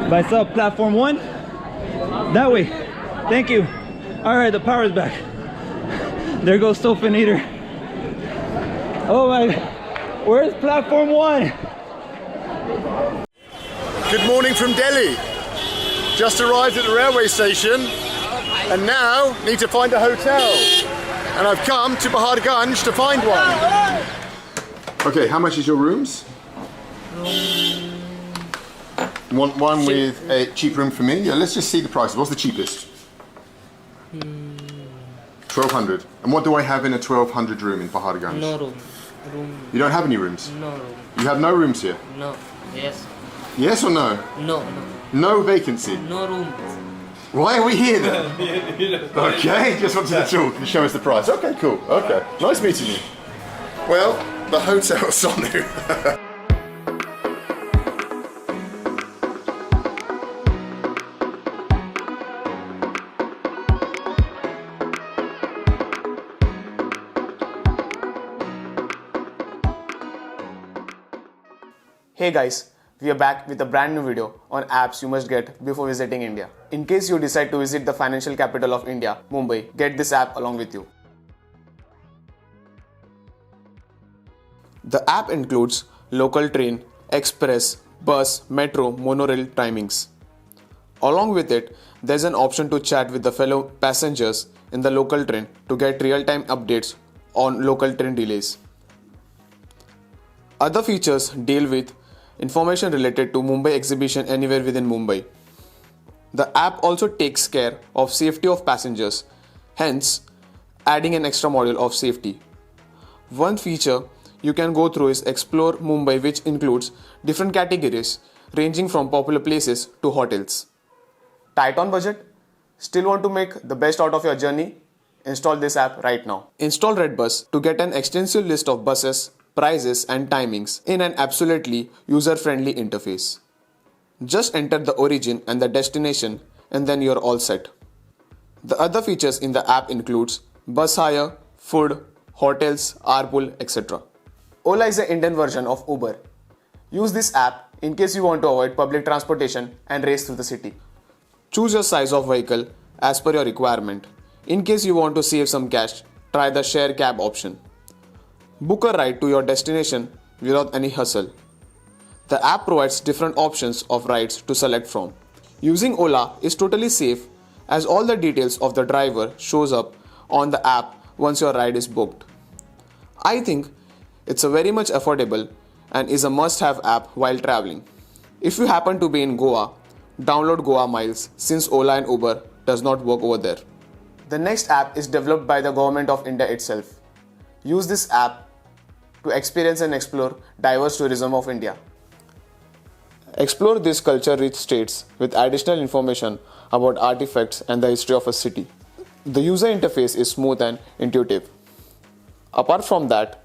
By sub platform 1? That way. Thank you. Alright, the power's back. There goes Sofinator. Oh my, where's platform 1? Good morning from Delhi. Just arrived at the railway station and now need to find a hotel. And I've come to Baharganj to find one. Okay, how much is your rooms? Want one with a cheap room for me? Yeah, let's just see the prices. What's the cheapest? 1200. And what do I have in a 1200 room in Baharganj? No room. You don't have any rooms? No room. You have no rooms here? No. Yes. Yes or no? No. No vacancy? No room. Why are we here then? Okay, just wanted to talk and show us the price. Okay, cool. Okay, nice meeting you. Well, the Hotel Sonu. Hey guys, we are back with a brand new video on apps you must get before visiting India. In case you decide to visit the financial capital of India, Mumbai, get this app along with you. The app includes local train, express, bus, metro, monorail timings. Along with it, there's an option to chat with the fellow passengers in the local train to get real-time updates on local train delays. Other features deal with information related to Mumbai exhibition anywhere within Mumbai. The app also takes care of safety of passengers, hence adding an extra module of safety. One feature you can go through is Explore Mumbai, which includes different categories ranging from popular places to hotels. Tight on budget? Still want to make the best out of your journey? Install this app right now. Install Redbus to get an extensive list of buses, prices and timings in an absolutely user-friendly interface. Just enter the origin and the destination and then you're all set. The other features in the app includes bus hire, food, hotels, carpool, etc. Ola is the Indian version of Uber. Use this app in case you want to avoid public transportation and race through the city. Choose your size of vehicle as per your requirement. In case you want to save some cash, try the share cab option. Book a ride to your destination without any hustle. The app provides different options of rides to select from. Using Ola is totally safe as all the details of the driver shows up on the app once your ride is booked. I think it's a very much affordable and is a must-have app while traveling. If you happen to be in Goa, download Goa Miles since Ola and Uber does not work over there. The next app is developed by the Government of India itself. Use this app to experience and explore diverse tourism of India. Explore these culture-rich states with additional information about artifacts and the history of a city. The user interface is smooth and intuitive. Apart from that,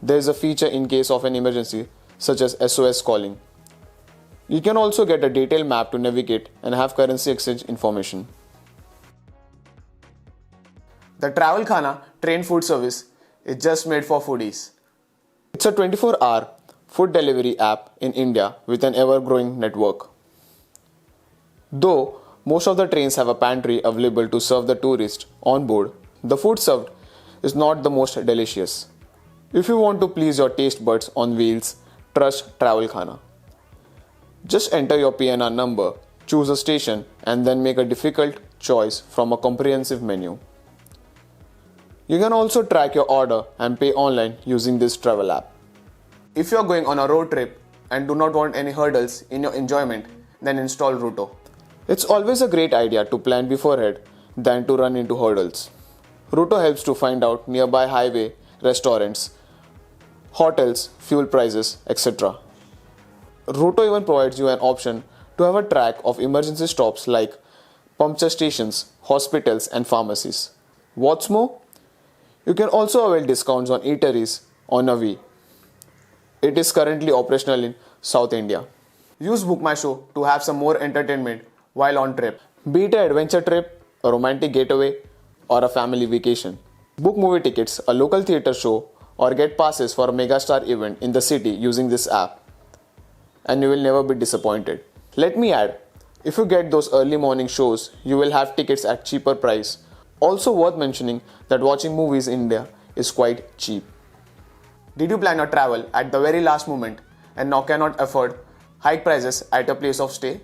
there is a feature in case of an emergency such as SOS calling. You can also get a detailed map to navigate and have currency exchange information. The Travel Khana train food service is just made for foodies. It's a 24-hour food delivery app in India with an ever-growing network. Though most of the trains have a pantry available to serve the tourist on board, the food served is not the most delicious. If you want to please your taste buds on wheels, trust Travel Khana. Just enter your PNR number, choose a station and then make a difficult choice from a comprehensive menu. You can also track your order and pay online using this travel app. If you are going on a road trip and do not want any hurdles in your enjoyment, then install Ruto. It's always a great idea to plan beforehand than to run into hurdles. Ruto helps to find out nearby highway, restaurants, hotels, fuel prices, etc. Ruto even provides you an option to have a track of emergency stops like puncture stations, hospitals and pharmacies. What's more, you can also avail discounts on eateries on a Wii. It is currently operational in South India. Use Book My Show to have some more entertainment while on trip. Be it an adventure trip, a romantic getaway, or a family vacation. Book movie tickets, a local theatre show, or get passes for a megastar event in the city using this app. And you will never be disappointed. Let me add, if you get those early morning shows, you will have tickets at cheaper price. Also worth mentioning that watching movies in India is quite cheap. Did you plan your travel at the very last moment and now cannot afford high prices at your place of stay?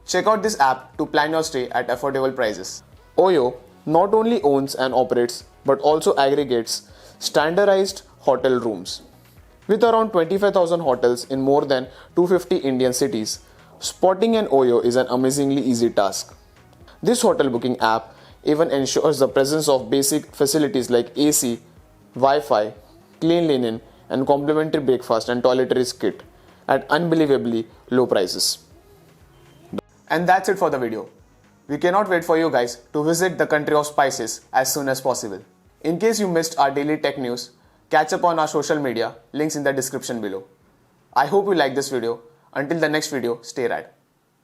Check out this app to plan your stay at affordable prices. Oyo not only owns and operates but also aggregates standardized hotel rooms. With around 25,000 hotels in more than 250 Indian cities, spotting an Oyo is an amazingly easy task. This hotel booking app even ensures the presence of basic facilities like AC, Wi-Fi, clean linen, and complimentary breakfast and toiletries kit at unbelievably low prices. And that's it for the video. We cannot wait for you guys to visit the country of spices as soon as possible. In case you missed our daily tech news, catch up on our social media, links in the description below. I hope you liked this video. Until the next video, stay rad.